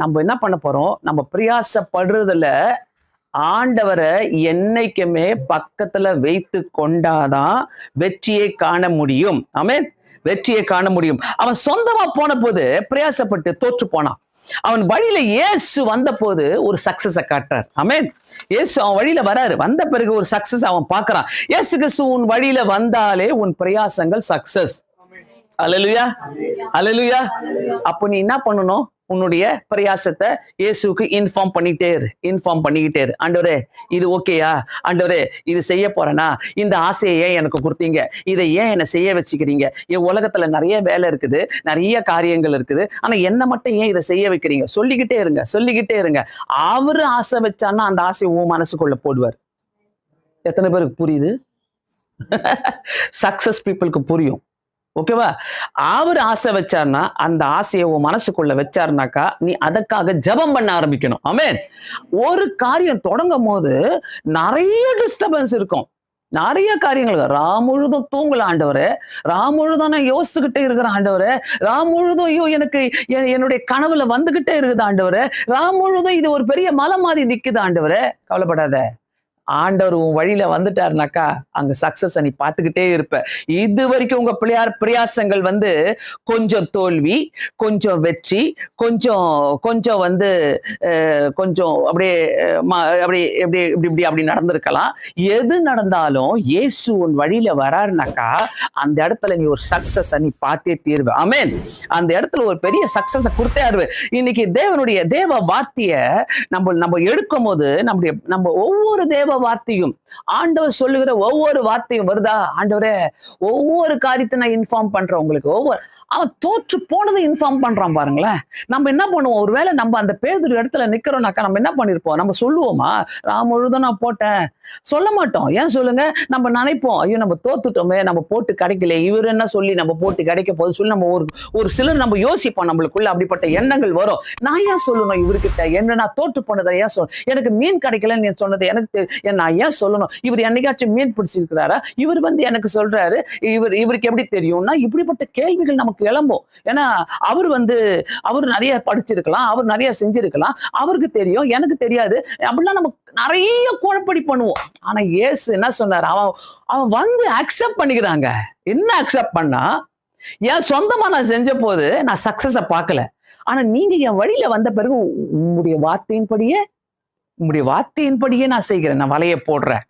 நம்ம என்ன பண்ண போறோம்? நம்ம பிரயாசப்படுறதுல ஆண்டவரை என்னைக்குமே பக்கத்துல வைத்து கொண்டாதான் வெற்றியை காண முடியும். ஆமென். வெற்றியை காண முடியும். அவன் சொந்தமா போன போது பிரயாசப்பட்டு தோற்று போனான். அவன் வழியில இயேசு வந்த போது ஒரு சக்சஸ காட்டுறார். ஆமென். இயேசு அவன் வழியில வராரு. வந்த பிறகு ஒரு சக்சஸ் அவன் பார்க்கறான். இயேசு கிறிஸ்து உன் வழியில வந்தாலே உன் பிரயாசங்கள் சக்சஸ். அல்லேலூயா, அல்லேலூயா. அப்போ நீ என்ன பண்ணணும்? உன்னுடைய பிரயாசத்தை இயேசுக்கு இன்ஃபார்ம் பண்ணிக்கிட்டே இரு. ஆண்டவரே, இது ஓகேயா? ஆண்டவரே, இது செய்ய போறேனா? இந்த ஆசையை ஏன் எனக்கு கொடுத்தீங்க? இதை ஏன் என்னை செய்ய வச்சுக்கிறீங்க? என் உலகத்துல நிறைய வேலை இருக்குது, நிறைய காரியங்கள் இருக்குது, ஆனா என்ன மட்டும் ஏன் இதை செய்ய வைக்கிறீங்க? சொல்லிக்கிட்டே இருங்க. அவரு ஆசை வச்சான்னா அந்த ஆசையை உன் மனசுக்குள்ள போடுவார். எத்தனை பேருக்கு புரியுது? சக்சஸ் பீப்புளுக்கு புரியும். ஓகேவா? அவர் ஆசை வச்சார்னா அந்த ஆசையை உன் மனசுக்குள்ள வச்சாருனாக்கா நீ அதற்காக ஜெபம் பண்ண ஆரம்பிக்கணும். ஆமென். ஒரு காரியம் தொடங்கும் போது நிறைய டிஸ்டர்பன்ஸ் இருக்கும், நிறைய காரியங்கள். முழுதும் தூங்கல ஆண்டவரே, முழுதும் நான் யோசிச்சுக்கிட்டே இருக்கிறேன் ஆண்டவரே, முழுதும் ஐயோ எனக்கு என்னுடைய கனவுல வந்துகிட்டே இருக்குது ஆண்டவரே, முழுதும் இது ஒரு பெரிய மலை மாதிரி நிக்குது ஆண்டவரே. கவலைப்படாத, ஆண்டவர் உன் வழியில வந்துட்டாருனாக்கா அங்க சக்சஸ் நீ பார்த்துக்கிட்டே இருப்ப. இது வரைக்கும் உங்க பிரயாசங்கள் கொஞ்சம் தோல்வி, கொஞ்சம் வெற்றி, கொஞ்சம் கொஞ்சம் அப்படியே அப்படி நடந்திருக்கலாம். எது நடந்தாலும் இயேசு உன் வழியில வராருனாக்கா அந்த இடத்துல நீ ஒரு சக்சஸ் நீ பார்த்தே தீர்வ. ஆமென். அந்த இடத்துல ஒரு பெரிய சக்சஸ் கொடுத்தே ஆடுவ. இன்னைக்கு தேவ வார்த்தைய நம்ம எடுக்கும் போது நம்ம ஒவ்வொரு தேவ வார்த்தையும், ஆண்டவர் சொல்லுகிற ஒவ்வொரு வார்த்தையும் வருதா? ஆண்டவரே, ஒவ்வொரு காரியத்தை நான் இன்ஃபார்ம் பண்றேன் உங்களுக்கு. அவன் தோற்று போனதை இன்ஃபார்ம் பண்றான் பாருங்களேன். நம்ம என்ன பண்ணுவோம்? ஒருவேளை நம்ம அந்த பேதுரு இடத்துல நிக்கிறோம்னாக்கா நம்ம என்ன பண்ணிருப்போம்? நம்ம சொல்லுவோமா? முழுதும் நான் போட்டேன்? சொல்ல மாட்டோம். ஏன் சொல்லுங்க? நம்ம நினைப்போம், ஐயோ நம்ம தோத்துட்டோமே, நம்ம போட்டு கிடைக்கல, இவர் என்ன சொல்லி நம்ம போட்டு கிடைக்க போது சொல்லி நம்ம ஒரு சிலர் நம்ம யோசிப்போம். நம்மளுக்குள்ள அப்படிப்பட்ட எண்ணங்கள் வரும். நான் ஏன் சொல்லணும் இவர்கிட்ட? என்ன நான் தோற்று போனதை ஏன் சொல்லணும்? எனக்கு மீன் கிடைக்கலன்னு சொன்னது எனக்கு நான் ஏன் சொல்லணும்? இவர் என்னைக்காச்சும் மீன் பிடிச்சிருக்கிறாரா? இவர் எனக்கு சொல்றாரு, இவருக்கு எப்படி தெரியும்னா இப்படிப்பட்ட கேள்விகள் நமக்கு கிளம்பும். ஏன்னா அவர் நிறைய படிச்சிருக்கலாம், அவர் நிறைய செஞ்சிருக்கலாம், அவருக்கு தெரியும், எனக்கு தெரியாது. அப்படிலாம் நம்ம நிறைய குழப்படி பண்ணுவோம். ஆனா இயேசு என்ன சொன்னார்? அவன் அக்செப்ட் பண்ணிக்கிறாங்க. என்ன அக்செப்ட் பண்ணா? என் சொந்தமா நான் செஞ்ச போது நான் சக்சஸ பார்க்கல, ஆனா நீங்க என் வழியில வந்த பிறகு உங்களுடைய வார்த்தையின்படியே நான் செய்கிறேன், நான் வலைய போடுறேன்.